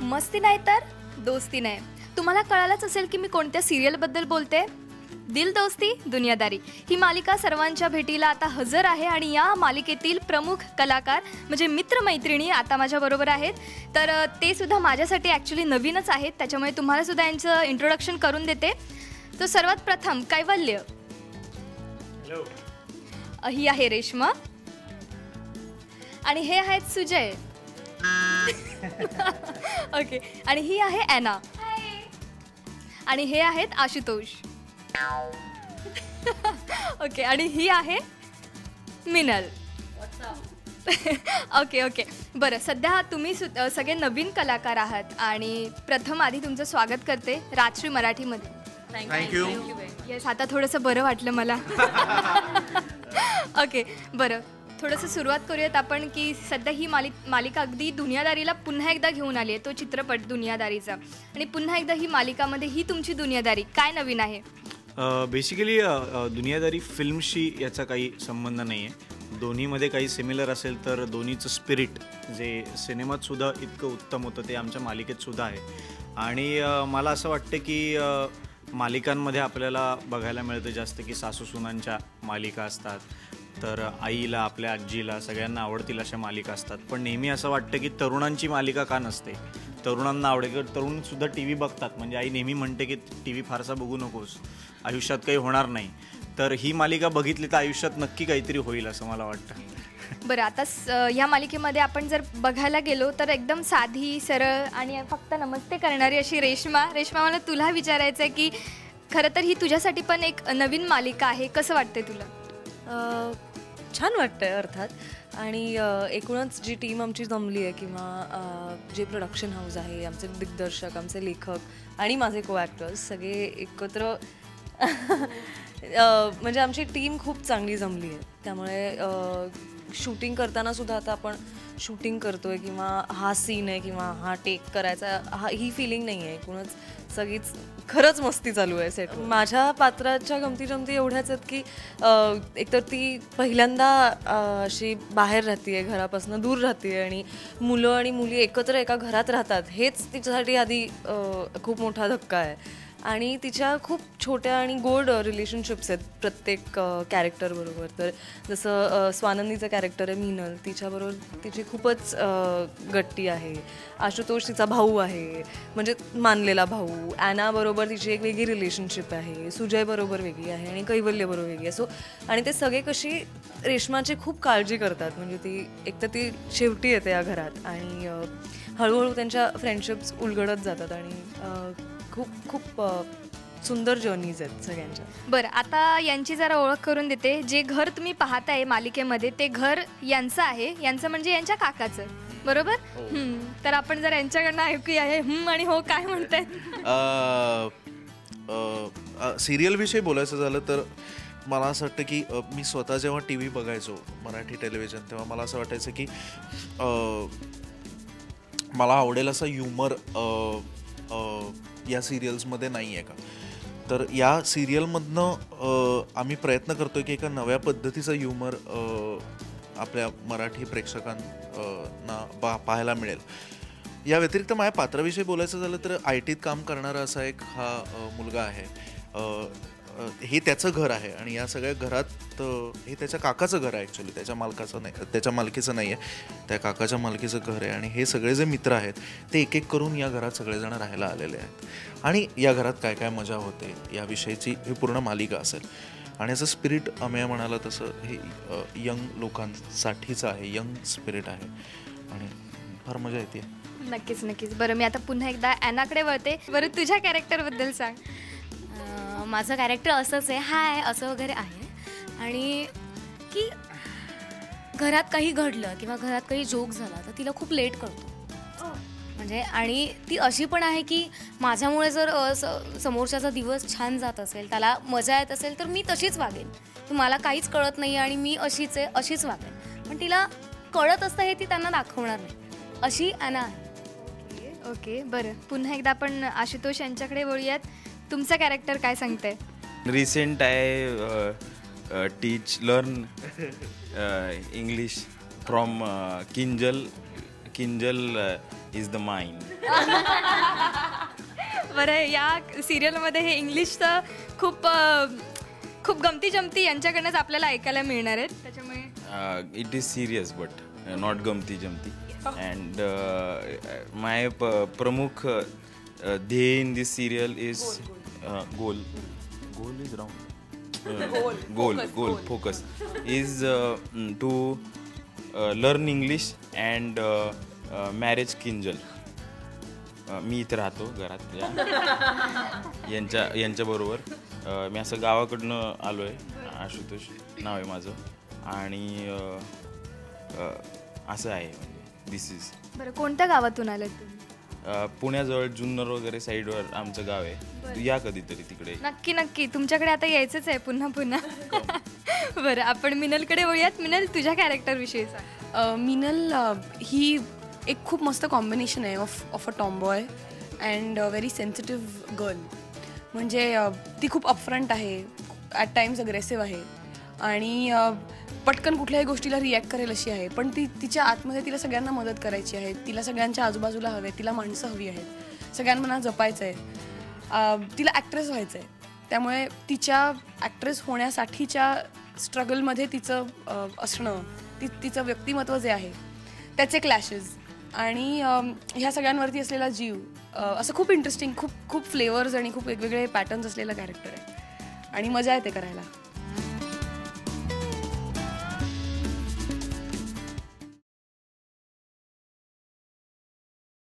मस्ती नाही तर दोस्ती नाही. तुम्हाला कळालंच असेल की मी कोणत्या सिरियलबद्दल बोलते. दिल दोस्ती दुनियादारी ही मालिका सर्वांच्या भेटीला आता हजर आहे आणि या मालिकेतील प्रमुख कलाकार म्हणजे मित्रमैत्रिणी आता माझ्याबरोबर आहेत. तर ते सुद्धा माझ्यासाठी ॲक्च्युली नवीनच आहेत, त्याच्यामुळे तुम्हाला सुद्धा यांचं इंट्रोडक्शन करून देते. तो सर्वात प्रथम कैवल्य. हॅलो. ही आहे रेश्मा आणि हे आहेत सुजय. ओके. आणि ही आहे ॲना आणि हे आहेत आशुतोष. ओके. आणि ही आहे मिनल. Okay okay. बरं, सध्या तुम्ही सगळे नवीन कलाकार आहात आणि प्रथम आधी तुमचं स्वागत करते राजश्री मराठीमध्ये. थँक्यू. येस, आता थोडंसं बरं वाटलं मला. ओके. बरं, थोडंसं सुरुवात करूयात आपण की सध्या ही मालिका अगदी दुनियादारीला पुन्हा एकदा घेऊन आली आहे, तो चित्रपट दुनियादारीचा. आणि पुन्हा एकदा ही मालिकामध्ये ही तुमची दुनियादारी काय नवीन आहे? बेसिकली दुनियादारी फिल्मशी याचा काही संबंध नाही आहे. दोन्हीमध्ये काही सिमिलर असेल तर दोन्हीचं स्पिरिट जे सिनेमातसुद्धा इतकं उत्तम होतं ते आमच्या मालिकेतसुद्धा आहे. आणि मला असं वाटतं की मालिकांमध्ये आपल्याला बघायला मिळतं जास्त की सासूसुनांच्या मालिका असतात, तर आईला आपल्या आजीला सगळ्यांना आवडतील अशा मालिका असतात. पण नेहमी असं वाटतं की तरुणांची मालिका का नसते, तरुणांना आवडेल की तरुणसुद्धा टी व्ही बघतात. म्हणजे आई नेहमी म्हणते की टी व्ही फारसा बघू नकोस, आयुष्यात काही होणार नाही. तर ही मालिका बघितली तर आयुष्यात नक्की काहीतरी होईल असं मला वाटतं. बरं, आता या मालिकेमध्ये आपण जर बघायला गेलो तर एकदम साधी सरळ आणि फक्त नमस्ते करणारी अशी रेश्मा. मला तुला विचारायचं आहे की खरं तर ही तुझ्यासाठी पण एक नवीन मालिका आहे, कसं वाटतंय तुला? छान वाटतंय अर्थात. आणि एकूणच जी टीम आमची जमली आहे किंवा जे प्रोडक्शन हाऊस आहे, आमचे दिग्दर्शक, आमचे लेखक आणि माझे को ॲक्टर्स सगळे एकत्र म्हणजे आमची टीम खूप चांगली जमली आहे. त्यामुळे शूटिंग करताना सुद्धा आता आपण शूटिंग करतोय किंवा हा सीन आहे किंवा हा टेक करायचा ही फिलिंग नाही आहे. एकूणच सगळीच खरंच मस्ती चालू आहे सेट. माझ्या पात्राच्या गमती एवढ्याच आहेत की एकतर ती पहिल्यांदा अशी बाहेर राहते, घरापासून दूर राहते आणि मुलं आणि मुली एकत्र एका घरात राहतात, हेच तिच्यासाठी आधी खूप मोठा धक्का आहे. आणि तिच्या खूप छोट्या आणि गोड रिलेशनशिप्स आहेत प्रत्येक कॅरेक्टरबरोबर. तर जसं स्वानंदीचं कॅरेक्टर आहे मिनल, तिच्याबरोबर तिची खूपच गट्टी आहे. आशुतोष तिचा भाऊ आहे, म्हणजे मानलेला भाऊ. ॲनाबरोबर तिची एक वेगळी रिलेशनशिप आहे, सुजयबरोबर वेगळी आहे आणि कैवल्यबरोबर वेगळी आहे. सो आणि ते सगळे कशी रेश्माची खूप काळजी करतात. म्हणजे ती एकतर ती शेवटी येते या घरात आणि हळूहळू त्यांच्या फ्रेंडशिप्स उलगडत जातात आणि खूप खूप सुंदर जर्नीज आहेत सगळ्यांच्या. बरं, आता यांची जरा ओळख करून देते. जे घर तुम्ही पाहताय मालिकेमध्ये ते घर यांचं आहे, यांचं म्हणजे यांच्या काकाचं, बरोबर? तर आपण जर यांच्याकडनं ऐकूया हे आणि हो काय म्हणताय. सिरियलविषयी बोलायचं झालं तर मला असं वाटतं की मी स्वतः जेव्हा टी व्ही बघायचो, मराठी टेलिव्हिजन, तेव्हा मला असं वाटायचं की मला आवडेल असा ह्युमर या सिरियल्समध्ये नाही आहे का. तर या सिरियलमधनं आम्ही प्रयत्न करतो की एका नव्या पद्धतीचा ह्युमर आपल्या मराठी प्रेक्षकांना पाहायला मिळेल. या व्यतिरिक्त माझ्या पात्राविषयी बोलायचं झालं तर IT काम करणारा असा एक हा मुलगा आहे. हे त्याचं घर आहे आणि या सगळ्या घरात हे त्याच्या काकाचं घर आहे. ॲक्च्युली त्याच्या मालकाचं नाही, त्याच्या मालकीचं नाही आहे, त्या काकाच्या मालकीचं घर आहे. आणि हे सगळे जे मित्र आहेत ते एक एक करून या घरात सगळेजण राहायला आलेले आहेत आणि या घरात काय काय मजा होते याविषयीची ही पूर्ण मालिका असेल. आणि याचं स्पिरिट अमेय म्हणाला तसं हे यंग लोकांसाठीचं आहे, यंग स्पिरिट आहे आणि फार मजा येते. नक्कीच नक्कीच. बरं, मी आता पुन्हा एकदा ॲनाकडे वळते. बरं, तुझ्या कॅरेक्टरबद्दल सांग. माझं कॅरेक्टर असंच आहे, हाय असं वगैरे आहे. आणि की घरात काही घडलं किंवा घरात काही जोक झाला तर तिला खूप लेट कळतो. म्हणजे आणि ती अशी पण आहे की माझ्यामुळे जर समोरच्याचा दिवस छान जात असेल, त्याला मजा येत असेल तर मी तशीच वागेन. मला काहीच कळत नाही आणि मी अशीच आहे, अशीच वागेन. पण तिला कळत असतं हे ती त्यांना दाखवणार नाही, अशी ॲना आहे. ओके. बरं, पुन्हा एकदा आपण आशुतोष यांच्याकडे वळूयात. तुमचं कॅरेक्टर काय सांगतंय? रिसेंट आहे teach learn English from Kinjal is the mind. बरं, या सिरियलमध्ये हे इंग्लिशचं खूप खूप गमती जमती यांच्याकडनंच आपल्याला ऐकायला मिळणार आहेत, त्याच्यामुळे it is serious but not गमती जमती. अँड माय प्रमुख ध्येय in this serial is goal is round goal focus is to learn English and marriage Kinjal. मी इथे राहतो घरात यांच्याबरोबर. मी असं गावाकडनं आलो आहे. आशुतोष नाव आहे माझं. आणि असं आहे म्हणजे दिस इज. बरं, कोणत्या गावातून आलात तुम्ही? पुण्याजवळ जुन्नर वगैरे साईडवर आमचं गाव आहे. या कधीतरी तिकडे. नक्की नक्की, तुमच्याकडे आता यायचंच आहे पुन्हा पुन्हा. बरं, आपण मिनलकडे वळूयात. मिनल, तुझ्या कॅरेक्टरविषयी सांग. मिनल ही एक खूप मस्त कॉम्बिनेशन आहे of a tomboy and very sensitive girl. म्हणजे ती खूप अपफ्रंट आहे, ॲट टाइम्स अग्रेसिव्ह आहे आणि पटकन कुठल्याही गोष्टीला रिॲक्ट करेल अशी आहे. पण ती तिच्या आतमध्ये तिला सगळ्यांना मदत करायची आहे. तिला सगळ्यांच्या आजूबाजूला हवे, तिला माणसं हवी आहेत, सगळ्यांना जपायचं आहे, तिला ॲक्ट्रेस व्हायचं आहे. त्यामुळे तिच्या ॲक्ट्रेस होण्यासाठीच्या स्ट्रगलमध्ये तिचं असणं, तिचं व्यक्तिमत्व जे आहे त्याचे क्लॅशेस आणि ह्या सगळ्यांवरती असलेला जीव, असं खूप इंटरेस्टिंग, खूप फ्लेवर्स आणि खूप वेगवेगळे पॅटर्न्स असलेलं कॅरेक्टर आहे आणि मजा येते करायला.